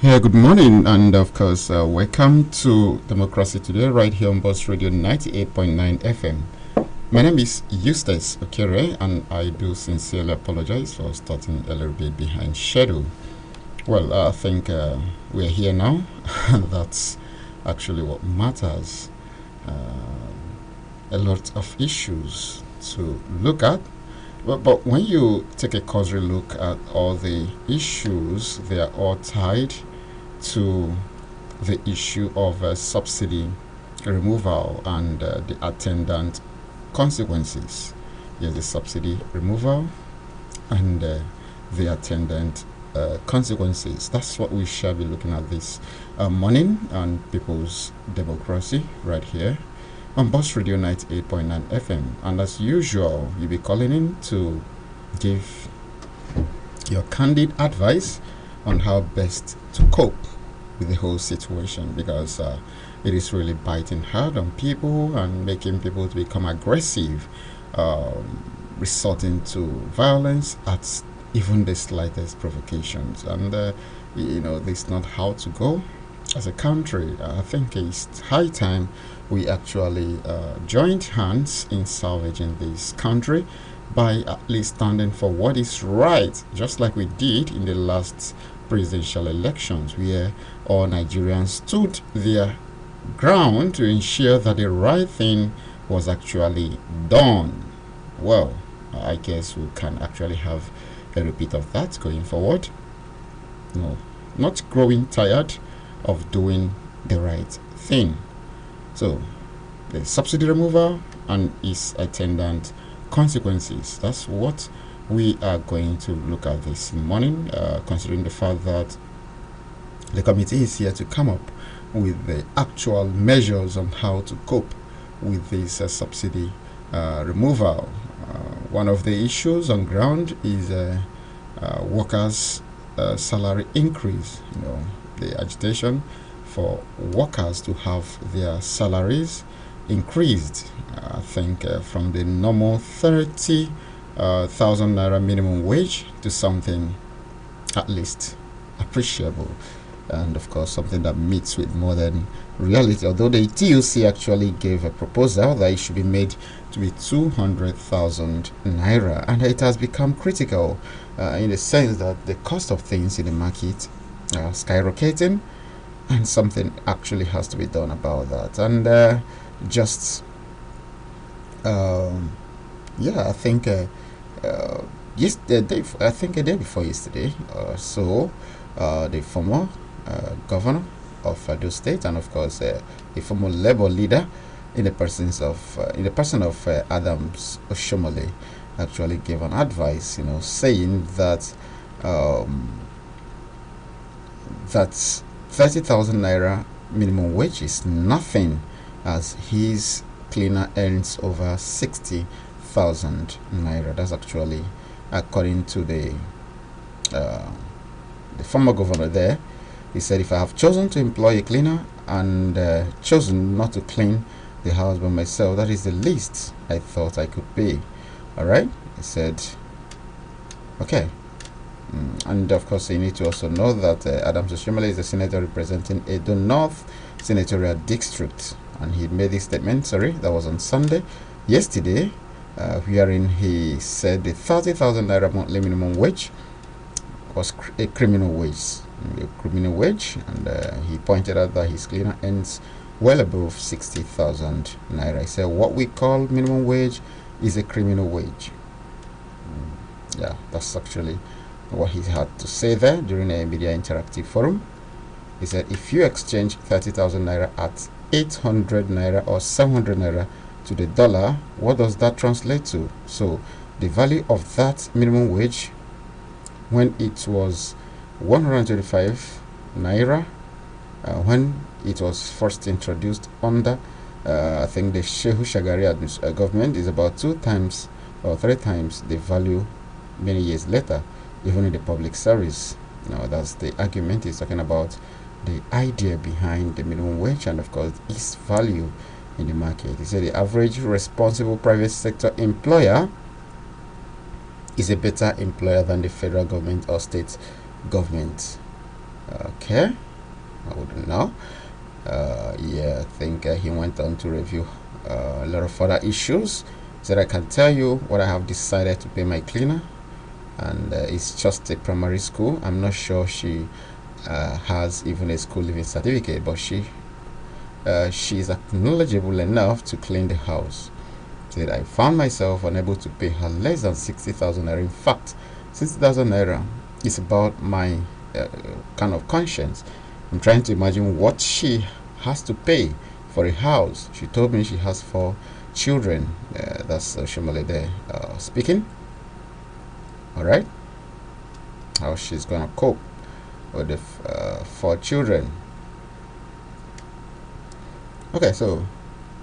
Good morning, and of course, welcome to Democracy Today, right here on Boss Radio 98.9 FM. My name is Eustace Okere, and I do sincerely apologize for starting a little bit behind schedule. Well, I think we're here now, and that's actually what matters. A lot of issues to look at. But when you take a cursory look at all the issues, they are all tied to the issue of subsidy removal and the attendant consequences. Yes, the subsidy removal and the attendant consequences. That's what we shall be looking at this morning on People's Democracy right here on Boss Radio 98.9 FM. And as usual, you'll be calling in to give your candid advice on how best to cope with the whole situation, because it is really biting hard on people and making people to become aggressive, resorting to violence at even the slightest provocations. And this is not how to go as a country. I think it's high time we actually joined hands in salvaging this country by at least standing for what is right, just like we did in the last presidential elections, where all Nigerians stood their ground to ensure that the right thing was actually done. Well, I guess we can actually have a repeat of that going forward. No, not growing tired of doing the right thing. So, the subsidy removal and its attendant consequences. That's what we are going to look at this morning, considering the fact that the committee is here to come up with the actual measures on how to cope with this subsidy removal. One of the issues on ground is workers' salary increase. The agitation for workers to have their salaries increased. I think from the normal 30,000 naira minimum wage to something at least appreciable, and of course something that meets with modern reality. Although the TUC actually gave a proposal that it should be made to be 200,000 naira, and it has become critical in the sense that the cost of things in the market are skyrocketing, and something actually has to be done about that. And I think yesterday, I think a day before yesterday, the former governor of Edo State, and of course the former Labour leader in the person of Adams Oshomole, actually gave an advice, saying that that 30,000 naira minimum wage is nothing, as his cleaner earns over 60,000 naira. That's actually according to the former governor there. He said, if I have chosen to employ a cleaner and chosen not to clean the house by myself, that is the least I thought I could pay. All right, he said, okay. And of course, you need to also know that Adams Oshomole is a senator representing Edo North Senatorial District, and he made this statement, that was on Sunday, yesterday, wherein he said the 30,000 naira monthly minimum wage was a criminal wage. And he pointed out that his cleaner earns well above 60,000 naira. He said what we call minimum wage is a criminal wage. Yeah, that's actually what he had to say there during a media interactive forum. He said, if you exchange 30,000 naira at 800 naira or 700 naira to the dollar, what does that translate to? So the value of that minimum wage when it was 125 naira, when it was first introduced under I think the Shehu Shagari government, is about 2 times or 3 times the value many years later, even in the public service. That's the argument. He's talking about the idea behind the minimum wage and of course its value in the market. He said the average responsible private sector employer is a better employer than the federal government or state government. Okay, I wouldn't know. Yeah, I think he went on to review a lot of other issues. So I can tell you what I have decided to pay my cleaner, and it's just a primary school. I'm not sure she has even a school living certificate, but she's knowledgeable enough to clean the house. Said I found myself unable to pay her less than 60,000 naira. In fact, 60,000 naira is about my kind of conscience. I'm trying to imagine what she has to pay for a house. She told me she has 4 children. That's Shomale there speaking. All right, how she's gonna cope with the 4 children. Okay, so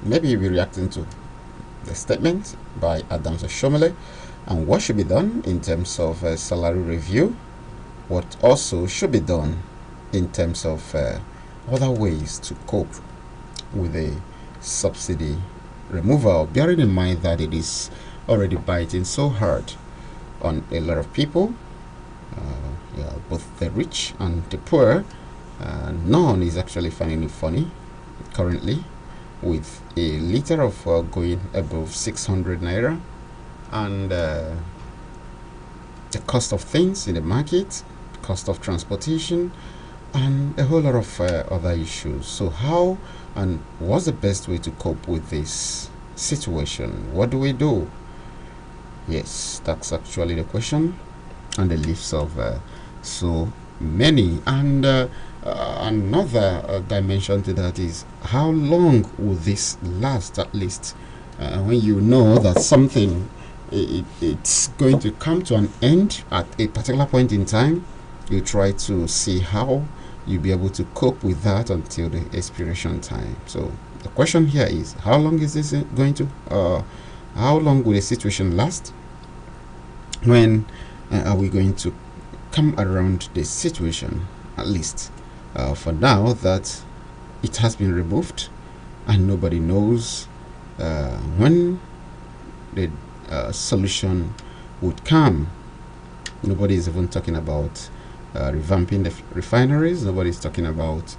maybe you'll be reacting to the statement by Adams Shomale and what should be done in terms of salary review, what also should be done in terms of other ways to cope with the subsidy removal, bearing in mind that it is already biting so hard on a lot of people, yeah, both the rich and the poor. None is actually finding it funny currently, with a liter of going above 600 naira, and the cost of things in the market, cost of transportation, and a whole lot of other issues. So how and what's the best way to cope with this situation? What do we do? Yes, that's actually the question on the lips of so many. And another dimension to that is how long will this last, at least when you know that something it's going to come to an end at a particular point in time. You try to see how you'll be able to cope with that until the expiration time. So the question here is, how long is this going to how long will the situation last? When are we going to come around the situation, at least for now that it has been removed, and nobody knows when the solution would come. Nobody is even talking about revamping the refineries. Nobody is talking about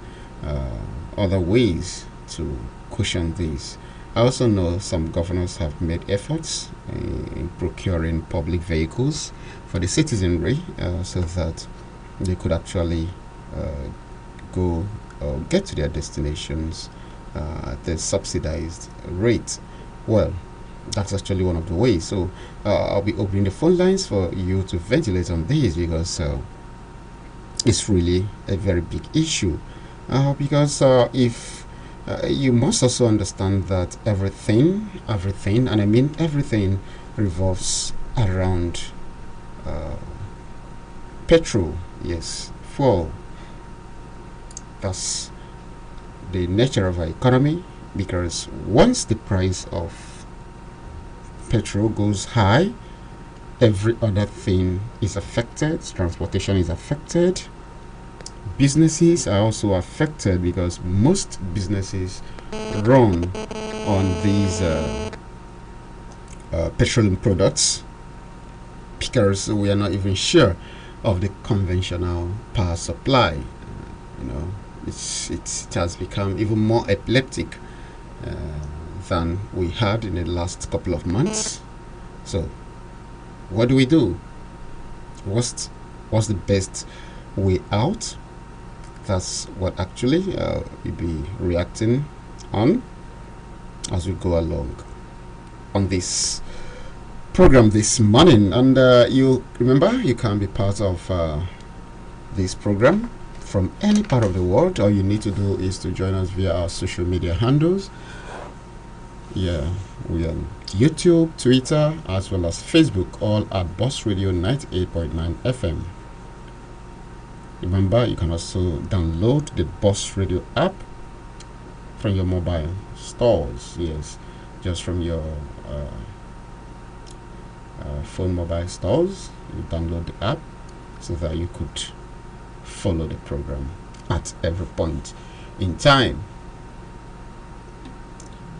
other ways to cushion this. I also know some governors have made efforts in procuring public vehicles for the citizenry so that they could actually go get to their destinations at the subsidized rate. Well, that's actually one of the ways. So I'll be opening the phone lines for you to ventilate on this, because it's really a very big issue. Because if you must also understand that everything, and I mean everything, revolves around petrol. Yes, fuel. That's the nature of our economy, because once the price of petrol goes high, every other thing is affected. Transportation is affected. Businesses are also affected, because most businesses run on these petroleum products, because we are not even sure of the conventional power supply. You know, it has become even more epileptic than we had in the last couple of months. So what do we do? What's the best way out? That's what actually we'll be reacting on as we go along on this program this morning. And you remember, you can be part of this program from any part of the world. All you need to do is to join us via our social media handles. Yeah, we are on YouTube, Twitter, as well as Facebook, all at Boss Radio 98.9 FM. Remember, you can also download the Boss Radio app from your mobile stores. Yes, just from your phone mobile stores. You download the app so that you could follow the program at every point in time.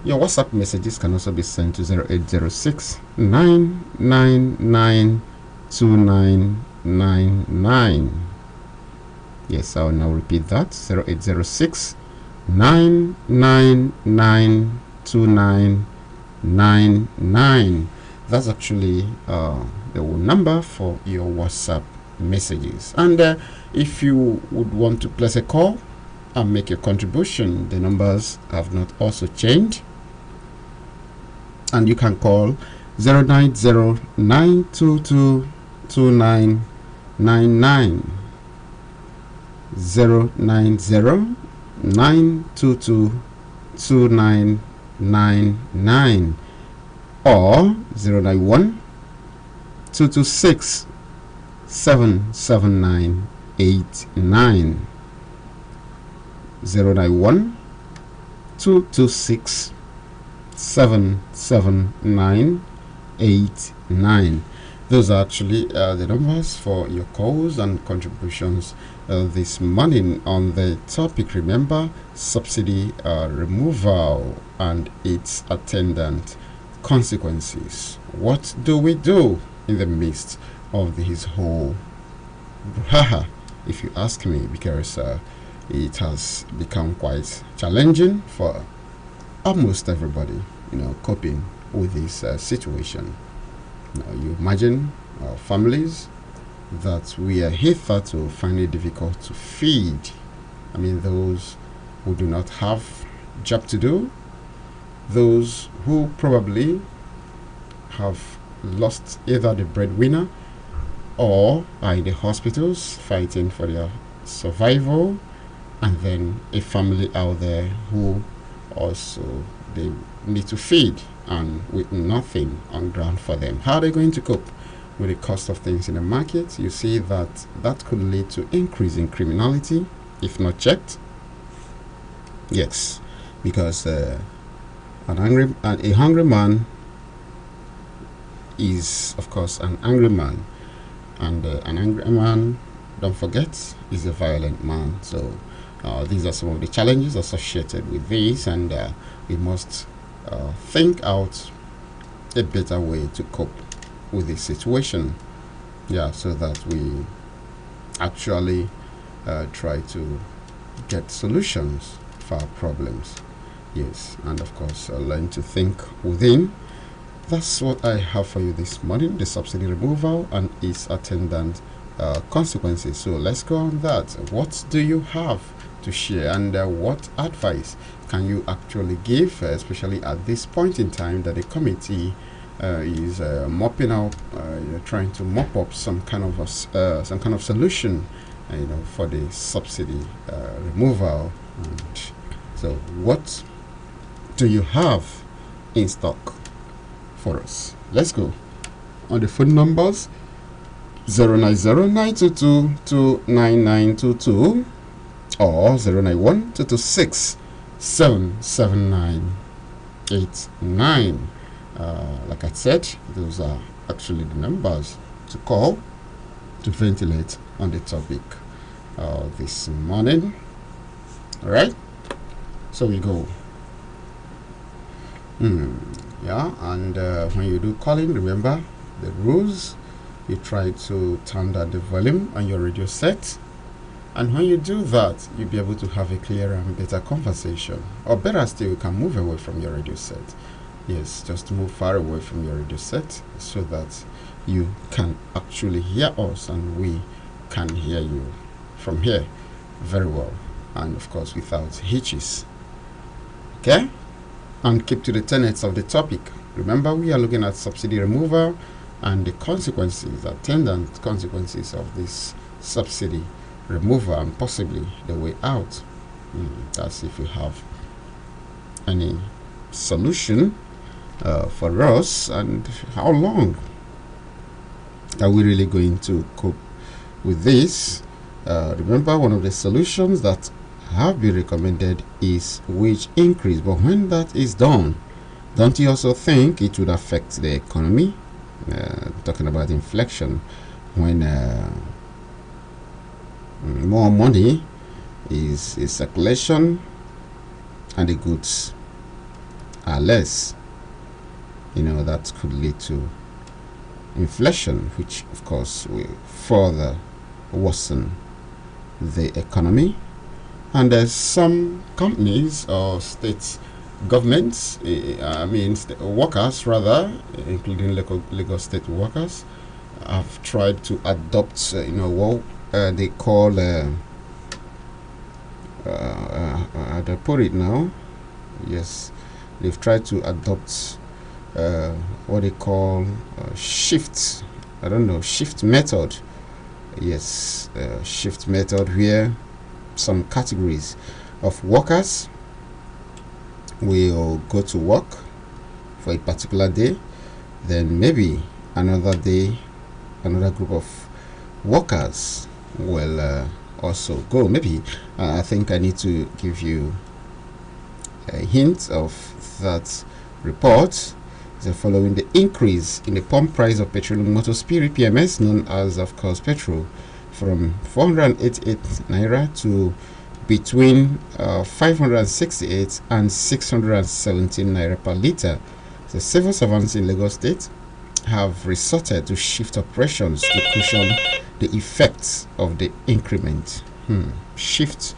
Your WhatsApp messages can also be sent to 0806 999 2999. Yes, I'll now repeat that. 0806 999 2999. That's actually the number for your WhatsApp messages. And if you would want to place a call and make your contribution, the numbers have not also changed, and you can call 090-922-2999, 090-922-2999, or 091-226-77989, 091-226-77989. Those are actually the numbers for your calls and contributions this morning on the topic. Remember, subsidy removal and its attendant consequences. What do we do in the midst of this whole brouhaha, if you ask me, because it has become quite challenging for almost everybody, coping with this situation. Now, you imagine families that we are hitherto find it difficult to feed. I mean, those who do not have job to do, those who probably have lost either the breadwinner or are in the hospitals fighting for their survival, and then a family out there who also they need to feed and with nothing on ground for them. How are they going to cope with the cost of things in the market? You see that could lead to increase in criminality if not checked. Yes, because a hungry man is, of course, an angry man, and an angry man, don't forget, is a violent man. So these are some of the challenges associated with this, and we must think out a better way to cope with this situation, so that we actually try to get solutions for our problems. Yes, and of course learn to think within. That's what I have for you this morning: the subsidy removal and its attendant consequences. So let's go on that. What do you have to share, and what advice can you actually give, especially at this point in time that the committee is mopping up, trying to mop up some kind of solution, for the subsidy removal? And so, what do you have in stock for us? Let's go on the phone numbers: 090-922-2922 or 091-226-77989. Like I said, those are actually the numbers to call to ventilate on the topic this morning. All right, so we go. And when you do calling, remember the rules. You try to turn down the volume on your radio set, and when you do that, you'll be able to have a clearer and better conversation. Or better still, you can move away from your radio set. Yes, just move far away from your radio set so that you can actually hear us and we can hear you from here very well, and of course without hitches. Okay, and keep to the tenets of the topic. Remember, we are looking at subsidy removal and the consequences, attendant consequences of this subsidy removal, and possibly the way out. That's if you have any solution for us, and how long are we really going to cope with this? Remember, one of the solutions that have been recommended is wage increase, but when that is done, don't you also think it would affect the economy? Talking about inflation, when more money is in circulation and the goods are less, that could lead to inflation, which of course will further worsen the economy. And there's some companies or state governments, workers rather, including Lagos state workers, have tried to adopt, what they call, how do I put it now? Yes, they've tried to adopt what they call shift. I don't know, shift method. Yes, shift method where some categories of workers will go to work for a particular day, then maybe another day another group of workers will also go. Maybe I think I need to give you a hint of that report. The following: the increase in the pump price of petroleum motor spirit PMS, known as, of course, petrol, from 488 naira to between 568 and 617 naira per liter. The civil servants in Lagos State have resorted to shift operations to cushion the effects of the increment. Shift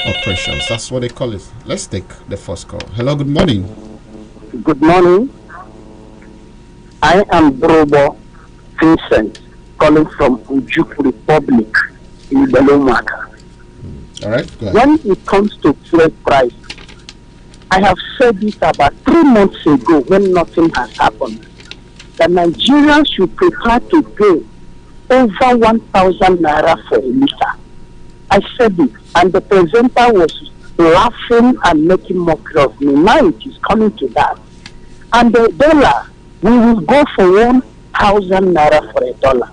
operations, that's what they call it. Let's take the first call. Hello, good morning. Good morning. I am Brobo Vincent, calling from Ujuk Republic in Belomaka. All right, go ahead. When it comes to fuel price, I have said this about 3 months ago when nothing has happened. The Nigerians should prefer to pay over 1,000 naira for a liter. I said it, and the presenter was laughing and making mockery of me. Now it is coming to that. And the dollar, we will go for 1,000 naira for a dollar.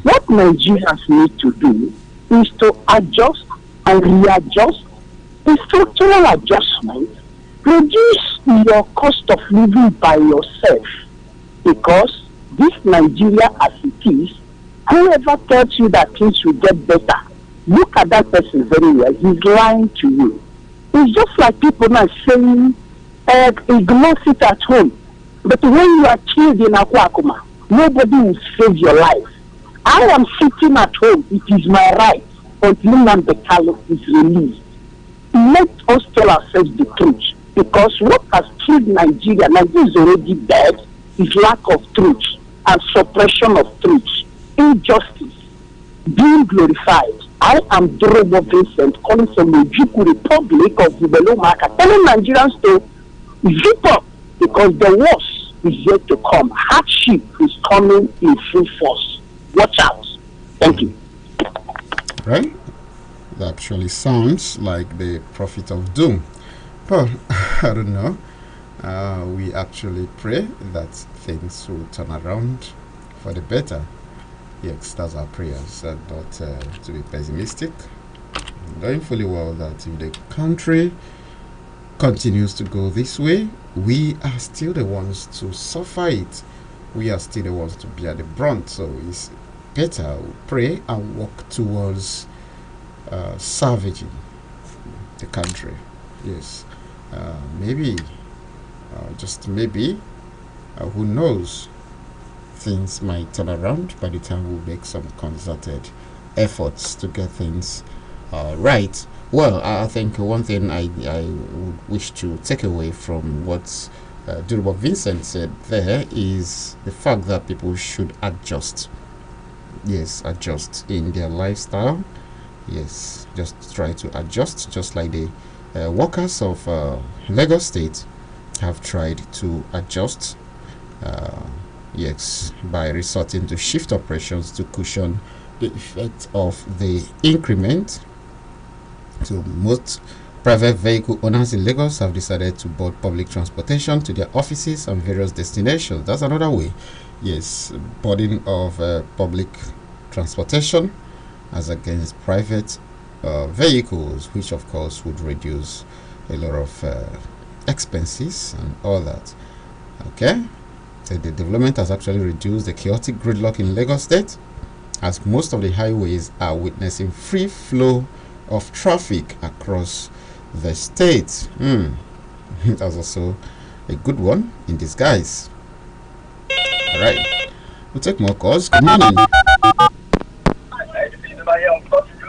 What Nigerians need to do is to adjust and readjust the structural adjustment, reduce your cost of living by yourself, because this Nigeria as it is, whoever tells you that things will get better, look at that person very well. He's lying to you. It's just like people now saying, ignore it at home. But when you are killed in Akwakuma, nobody will save your life. I am sitting at home. It is my right until Nnamdi Kanu is released. Let us tell ourselves the truth, because what has killed Nigeria is already dead, is lack of truth and suppression of truth, injustice being glorified. I am Dorobo Vincent, calling from the Ujuk Republic of Belomaka, telling Nigerians to zip up, because the worst is yet to come. Hardship is coming in full force. Watch out. Thank you. Right? That actually sounds like the prophet of doom. But I don't know. We actually pray that things will turn around for the better. Yes, that's our prayers, not to be pessimistic. Knowing fully well that if the country continues to go this way, we are still the ones to suffer it. We are still the ones to bear the brunt. So it's better we pray and work towards salvaging the country. Yes, maybe, just maybe, who knows, things might turn around by the time we make some concerted efforts to get things right. Well, I think one thing I would wish to take away from what Dorobo Vincent said there is the fact that people should adjust. Yes, adjust in their lifestyle. Yes, just try to adjust, just like the workers of Lagos State have tried to adjust. Yes, by resorting to shift operations to cushion the effect of the increment. So most private vehicle owners in Lagos have decided to board public transportation to their offices and various destinations. That's another way. Yes, boarding of public transportation as against private vehicles, which of course would reduce a lot of expenses and all that. Okay, so the development has actually reduced the chaotic gridlock in Lagos State, as most of the highways are witnessing free flow of traffic across the state. That's also a good one in disguise. All right, we'll take more calls. Good morning.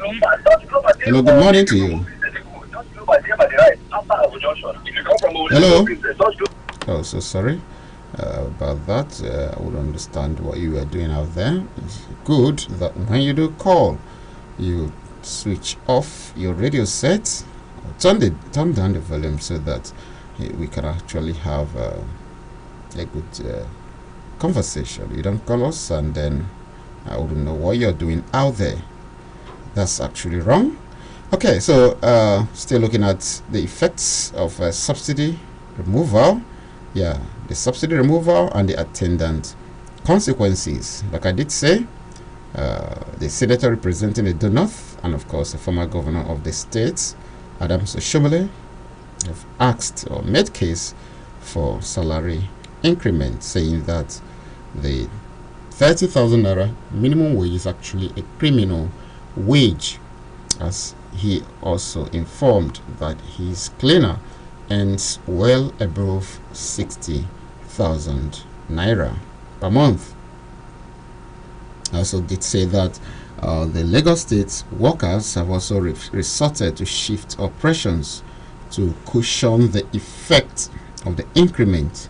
Hello, good morning to you. Hello. Oh, so sorry about that. I would understand what you were doing out there. It's good that when you do call, you switch off your radio set, turn down the volume so that we can actually have a good conversation. You don't call us and then I wouldn't know what you're doing out there. That's actually wrong. Okay, so still looking at the effects of subsidy removal. Yeah, the subsidy removal and the attendant consequences. Like I did say, the senator representing the North and of course the former governor of the state, Adams Oshomole, have asked or made case for salary increment, saying that the 30,000 naira minimum wage is actually a criminal wage, as he also informed that his cleaner earns well above 60,000 naira per month. I also did say that the Lagos State workers have also resorted to shift operations to cushion the effect of the increment.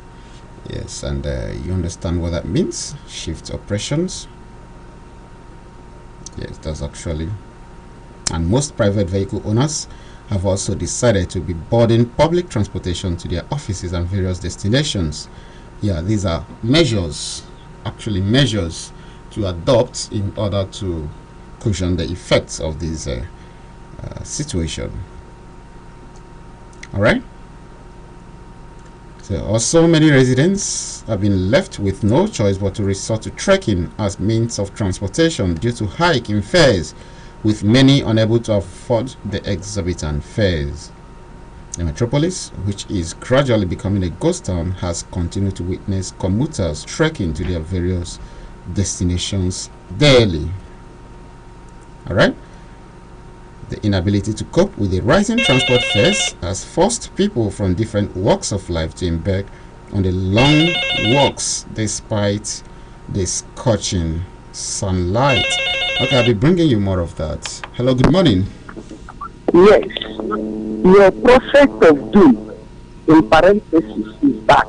Yes, and you understand what that means? Shift operations. Yes, that's actually. And most private vehicle owners have also decided to be boarding public transportation to their offices and various destinations. Yeah, these are measures, actually measures to adopt in order to cushion the effects of this situation. All right. So also many residents have been left with no choice but to resort to trekking as means of transportation due to hike in fares, with many unable to afford the exorbitant fares. The metropolis, which is gradually becoming a ghost town, has continued to witness commuters trekking to their various destinations daily. All right. The inability to cope with the rising transport fares has forced people from different walks of life to embark on the long walks despite the scorching sunlight. Okay, I'll be bringing you more of that. Hello, good morning. Yes, your prophet of doom, in parenthesis, is back.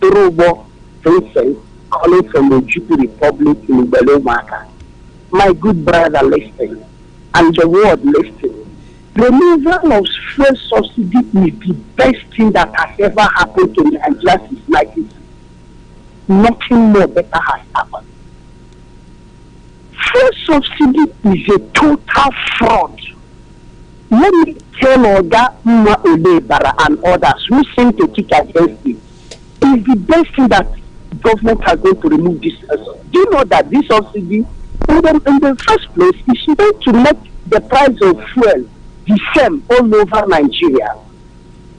Urobo Vincent, calling from the Jubilee Republic in Belomaka. My good brother, listen, and the world listen. Removal of fuel subsidy is the best thing that has ever happened to Nigeria since 1960. Nothing more better has happened. Fuel subsidy is a total fraud. Let me tell Oga Uma Olebara and others who seem to kick against it. It's the best thing that government has going to remove this. Do you know that this subsidy, in the first place, is going to make the price of fuel the same all over Nigeria?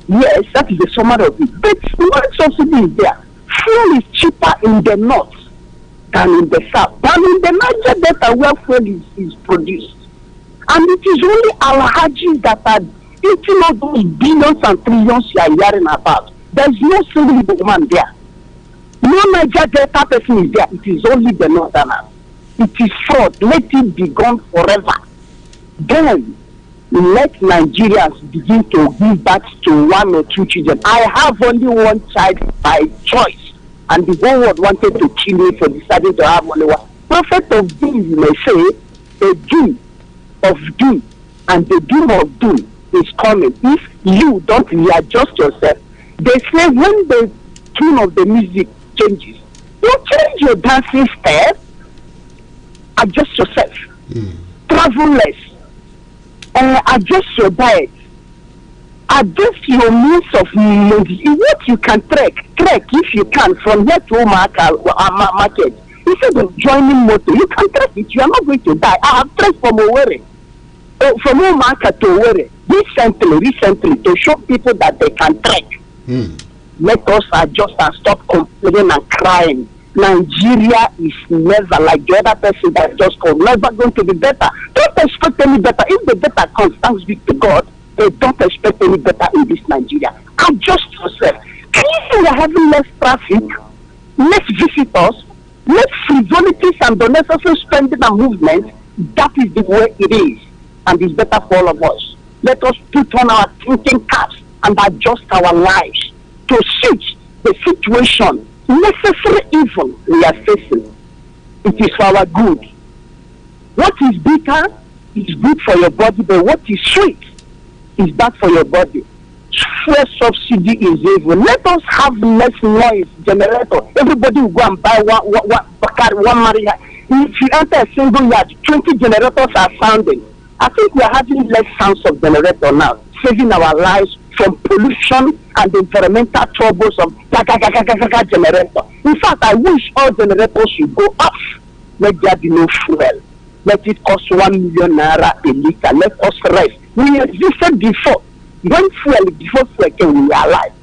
Yes, that is the summary of it. But what subsidy is there? Fuel is cheaper in the north than in the south, than in the Niger Delta where fuel is produced. And it is only Alhajis that are eating all those billions and trillions you are hearing about. There is no single woman there. No Niger Delta person is there. It is only the northerners. It is fraud. Let it be gone forever. Then let Nigerians begin to give birth to 1 or 2 children. I have only one child by choice, and the whole world wanted to kill me for deciding to have only one. Prophet of doom, you may say, a doom of doom, and the doom of doom is coming if you don't readjust yourself. They say when the tune of the music changes, you change your dancing step, adjust yourself, travel less, adjust your diet, adjust your means of what you can trek if you can from here to market. Instead of joining motor, you can trek it. You are not going to die. I have trekked from Owerri, from Omaka to Owerri recently to show people that they can trek. Let us adjust and stop complaining and crying. Nigeria is never like the other person that just called, never going to be better. Don't expect any better. If the better comes, thanks be to God, they don't expect any better in this Nigeria. Adjust yourself. Can you see we are having less traffic, less visitors, less frivolities and unnecessary spending and movement? That is the way it is, and it's better for all of us. Let us put on our thinking caps and adjust our lives to suit the situation, necessary evil we are facing. It is for our good. What is bitter is good for your body, but what is sweet is bad for your body. Fuel subsidy is evil. Let us have less noise generator. Everybody will go and buy one Maria. If you enter a single yard, 20 generators are sounding. I think we are having less sounds of generator now, saving our lives from pollution and the environmental troubles of generator. In fact, I wish all generators should go off. Let there be no fuel. Let it cost 1 million naira a liter. Let us rest. We existed before. When fuel, before fuel came, we are alive.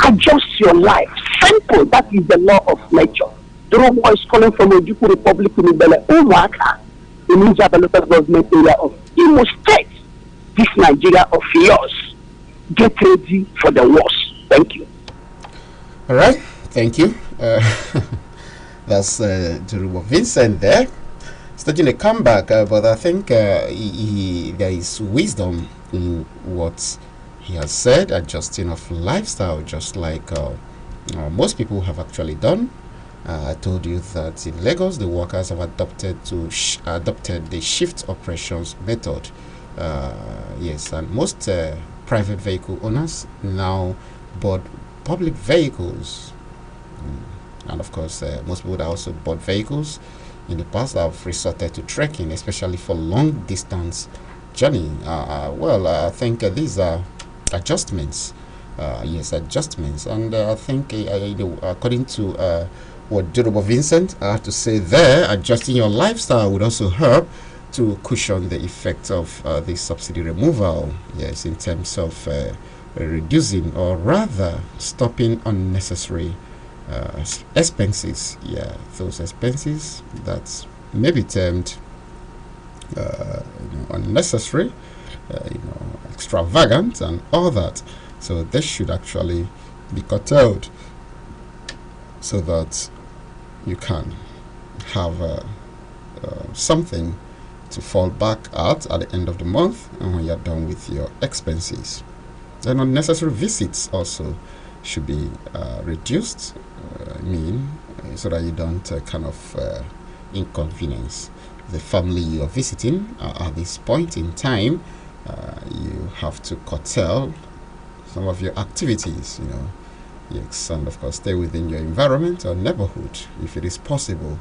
Adjust your life. Simple. That is the law of nature. Drobo is calling from Ojuku Republic in Ibele. Umaka, the Ninja local government area of Imo State. This Nigeria of yours. Get ready for the worst. Thank you. All right. Thank you. That's Drobo Vincent there. Starting a comeback, but I think there is wisdom in what he has said, adjusting of lifestyle, just like most people have actually done. I told you that in Lagos, the workers have adopted the shift operations method. Yes, and most private vehicle owners now board public vehicles, and of course, most people that also bought vehicles in the past have resorted to trekking, especially for long distance journey. I think these are adjustments. Yes, adjustments, and I think according to what Drobo Vincent I have to say there, adjusting your lifestyle would also help to cushion the effect of the subsidy removal. Yes, in terms of reducing or rather stopping unnecessary expenses. Yeah, those expenses that may be termed unnecessary, extravagant, and all that. So this should actually be curtailed so that you can have something to fall back at the end of the month and when you're done with your expenses. Then unnecessary visits also should be reduced. So that you don't kind of inconvenience the family you are visiting at this point in time. You have to curtail some of your activities, yes, and of course stay within your environment or neighborhood if it is possible.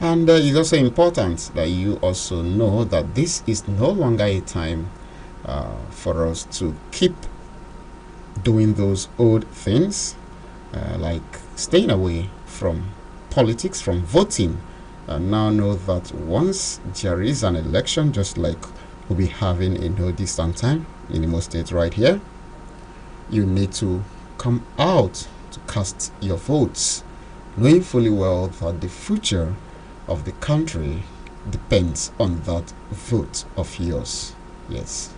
And it's also important that you also know that this is no longer a time for us to keep doing those old things, like staying away from politics, from voting. Now know that once there is an election, just like we'll be having in no distant time in Imo State right here, you need to come out to cast your votes, knowing fully well that the future of the country depends on that vote of yours. Yes,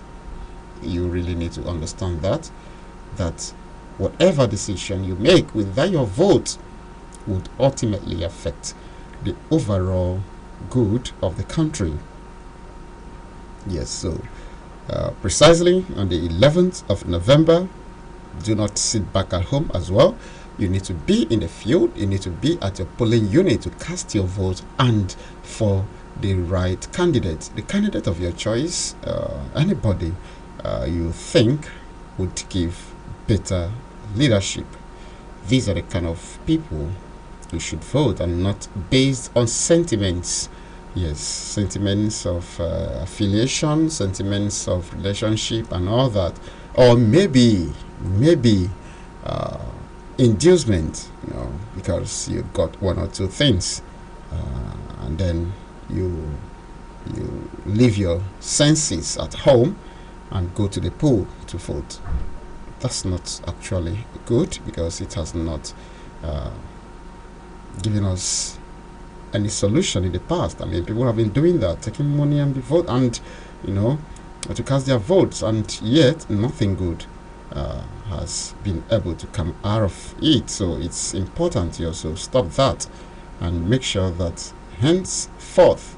you really need to understand that whatever decision you make with that your vote would ultimately affect the overall good of the country. Yes, so precisely on the 11th of November, do not sit back at home as well. You need to be in the field, you need to be at your polling unit to cast your vote and for the right candidate, the candidate of your choice, anybody you think would give better leadership. These are the kind of people who should vote, and not based on sentiments. Yes, sentiments of affiliation, sentiments of relationship and all that, or maybe inducement, because you got one or two things, and then you leave your senses at home and go to the pool to vote. That's not actually good, because it has not given us any solution in the past. I mean, people have been doing that, taking money and the vote, and to cast their votes, and yet nothing good has been able to come out of it. So it's important to also stop that and make sure that henceforth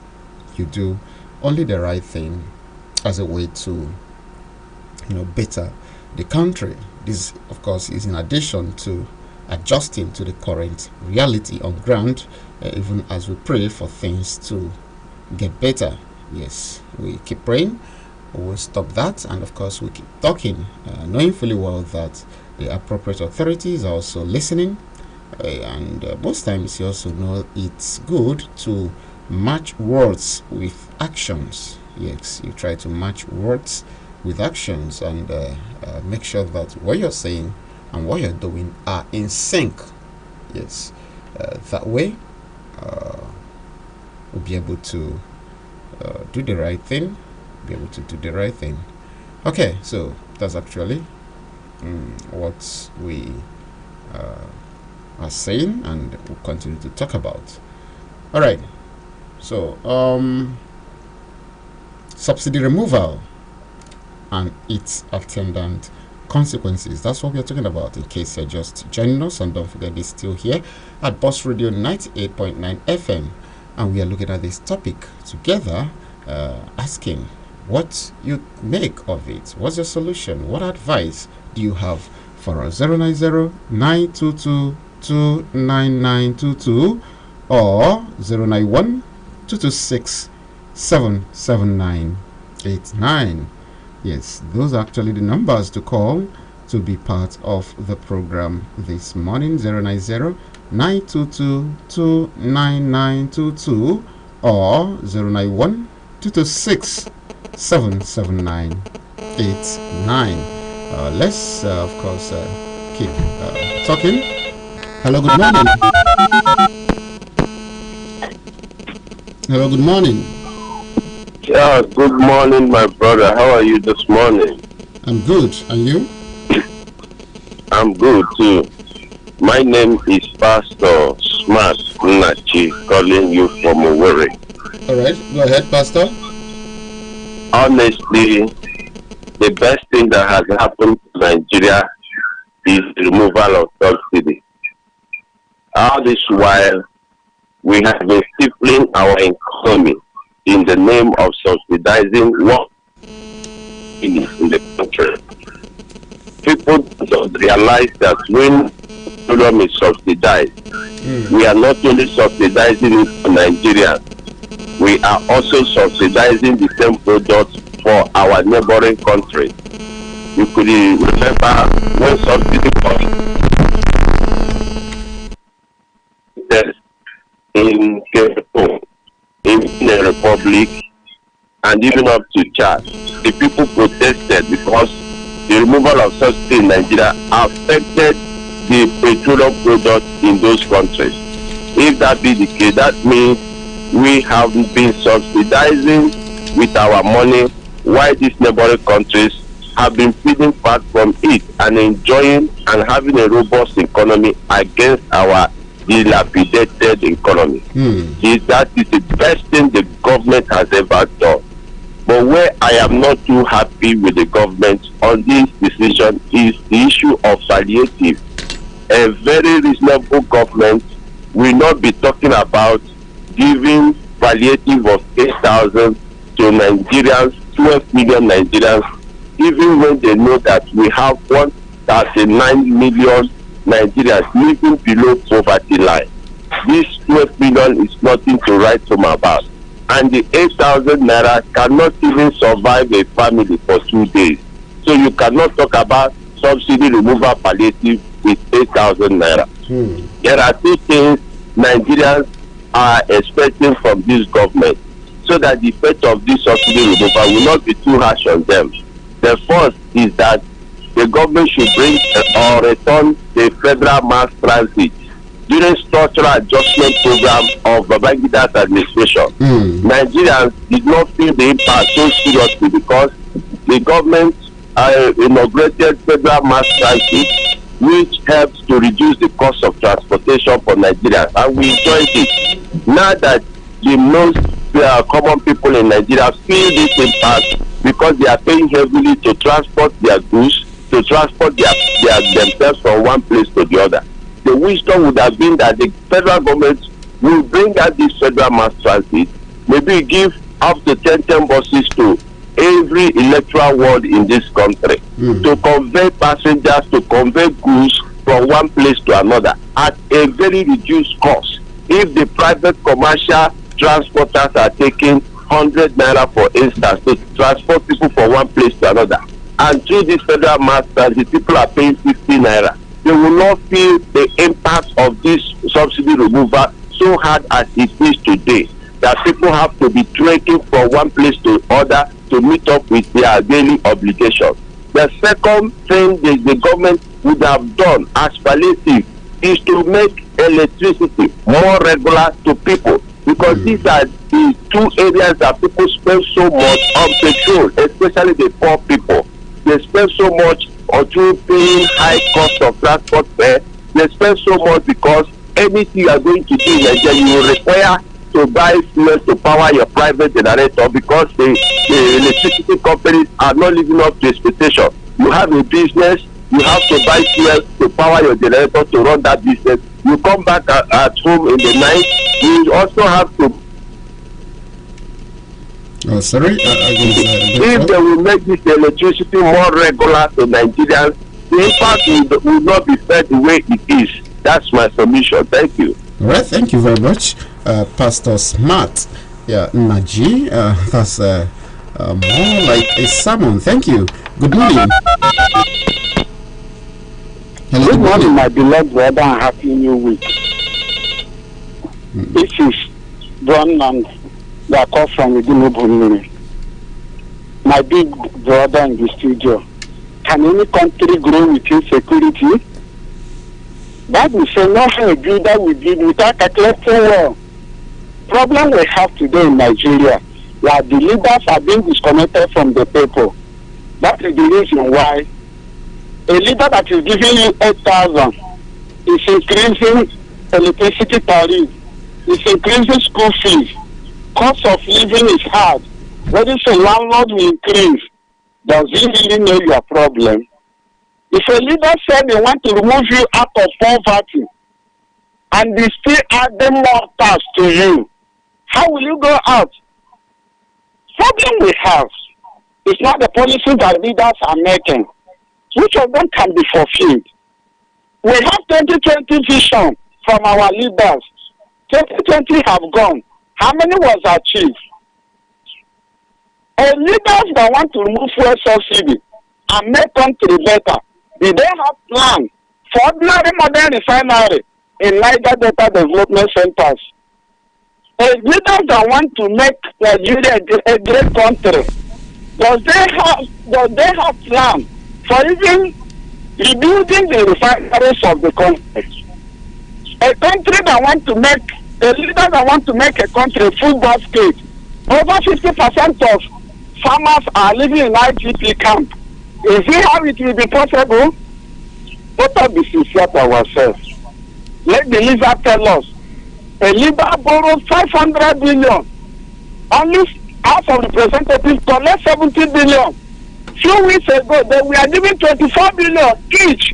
you do only the right thing as a way to, better the country. This, of course, is in addition to adjusting to the current reality on ground, even as we pray for things to get better. Yes, we keep praying, we'll stop that, and of course we keep talking, knowing fully well that the appropriate authorities are also listening, and most times you also know it's good to match words with actions. Yes, you try to match words with actions, and make sure that what you're saying and what you're doing are in sync. Yes, that way we'll be able to do the right thing, Okay, so that's actually what we are saying, and we'll continue to talk about. All right, so subsidy removal and its attendant consequences. That's what we are talking about, in case you're just joining us. And don't forget, it's still here at Boss Radio 98.9 FM, and we are looking at this topic together, asking what you make of it. What's your solution? What advice do you have for us? 090-922-29922 or 091-226-77989. Yes, those are actually the numbers to call to be part of the program this morning. 090-922-29922 or 091-226-77989. Let's, of course, keep talking. Hello, good morning. Hello, good morning. Yeah, good morning, my brother. How are you this morning? I'm good. And you? I'm good too. My name is Pastor Smart Nachi, calling you from Owerri. All right, go ahead, Pastor. Honestly, the best thing that has happened to Nigeria is the removal of subsidy. All this while, we have been stifling our economy in the name of subsidizing what in the country. People don't realize that when freedom is subsidized, we are not only subsidizing it for Nigeria, we are also subsidizing the same products for our neighboring countries. You could remember when subsidy was in Cameroon, in the Republic, and even up to Chad, the people protested because the removal of subsidy in Nigeria affected the petroleum products in those countries. If that be the case, that means we have been subsidizing with our money while these neighboring countries have been feeding fat from it and enjoying and having a robust economy against our dilapidated economy. That is the best thing the government has ever done. But where I am not too happy with the government on this decision is the issue of palliative. A very reasonable government will not be talking about giving palliative of 8,000 to Nigerians, 12 million Nigerians, even when they know that we have 139 million Nigerians living below poverty line. This 12 million is nothing to write home about. And the 8,000 naira cannot even survive a family for 2 days. So you cannot talk about subsidy removal palliative with 8,000 naira. There are two things Nigerians are expecting from this government so that the effect of this subsidy removal will not be too harsh on them. The first is that the government should bring or return the federal mass transit during structural adjustment program of Babangida's administration. Nigerians did not feel the impact so seriously because the government inaugurated federal mass transit, which helps to reduce the cost of transportation for Nigerians, and we enjoyed it. Now that the most common people in Nigeria feel this impact because they are paying heavily to transport their goods, to transport themselves from one place to the other. The wisdom would have been that the federal government will bring out this federal mass transit, maybe give up to 10 buses to every electoral ward in this country to convey passengers, to convey goods from one place to another at a very reduced cost. If the private commercial transporters are taking 100 naira, for instance, to transport people from one place to another, and through this federal master, the people are paying 50 naira, they will not feel the impact of this subsidy removal so hard as it is today, that people have to be trekking from one place to other to meet up with their daily obligations. The second thing the government would have done as palliative is to make electricity more regular to people, because these are the two areas that people spend so much on petrol, especially the poor people. They spend so much on paying high cost of transport fare. They spend so much because anything you are going to do in Nigeria, you will require to buy fuel to power your private generator, because the electricity companies are not living up to expectation. You have a business, you have to buy fuel to power your generator to run that business. You come back at home in the night, you also have to. Oh, sorry. If they will make this electricity more regular to Nigerians, the impact will not be felt the way it is. That's my submission. Thank you. All right, thank you very much, Pastor Smart. Yeah, Naji, that's more like a sermon. Thank you. Good morning. Hello, good morning, my beloved brother, and happy new week. This is John and the call from within Owerri. My big brother in the studio. Can any country grow with insecurity? Bible says no how that we did without calculating well. Problem we have today in Nigeria, where the leaders are being disconnected from the people. That is the reason why a leader that is giving you 8,000 is increasing electricity tariff, is increasing school fees. Cost of living is hard. Whether a landlord will increase, does he really know your problem? If a leader said they want to remove you out of poverty and they still adding more tax to you, how will you go out? Problem we have is not the policies that leaders are making. Which of them can be fulfilled? We have 2020 vision from our leaders. 2020 have gone. How many was achieved? A leaders that want to remove fuel subsidy and make country better, did they have plan for ordinary modern refinery in Niger Delta development centers? A leaders that want to make Nigeria a great country, does they have plan for even rebuilding the refineries of the country? A country that want to make, a leader that want to make a country full basket, over 50% of farmers are living in ITP camp. Is it how it will be possible? Let us be sincere to ourselves. Let the leader tell us. A leader borrowed 500 billion. Only House of Representatives collect 70 billion. Few weeks ago, they were giving 24 billion each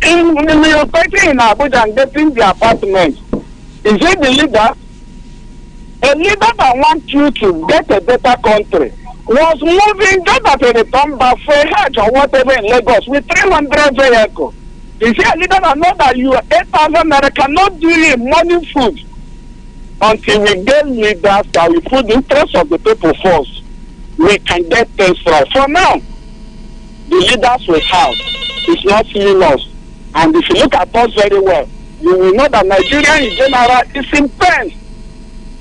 in relocating in Abuja and getting the apartment. Is it the leader? A leader that wants you to get a better country was moving just at a return back for a hedge or whatever in Lagos with 300 vehicles. Is it a leader that knows that you 8,000 naira cannot do you morning food? Until we get leaders that will put the interest of the people first, we can get things right. For now, the leaders we have is not seeing us. And if you look at us very well, you will know that Nigeria in general is in pain.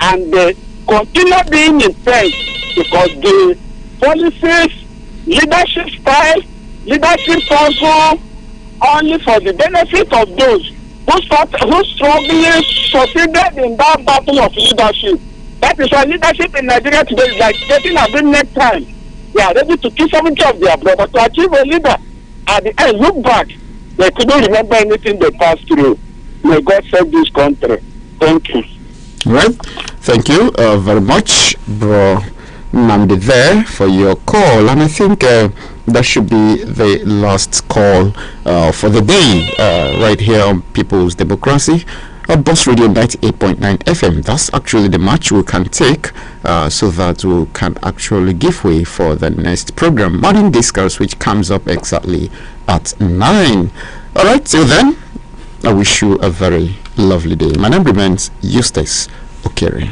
And they continue being in pain because the policies, leadership style, leadership also only for the benefit of those who strongly succeeded in that battle of leadership. That is why leadership in Nigeria today is like getting a big neck time. They are ready to kill 70 of their brothers to achieve a leader. At the end, look back, they couldn't remember anything they passed through. May God save this country. Thank you. All right. Thank you very much, bro Namdi, there for your call. And I think that should be the last call for the day right here on People's Democracy. Boss Radio 98.9 FM. That's actually the match we can take so that we can actually give way for the next program, Morning Discourse, which comes up exactly at 9. All right, till then, I wish you a very lovely day. My name remains Eustace Okere.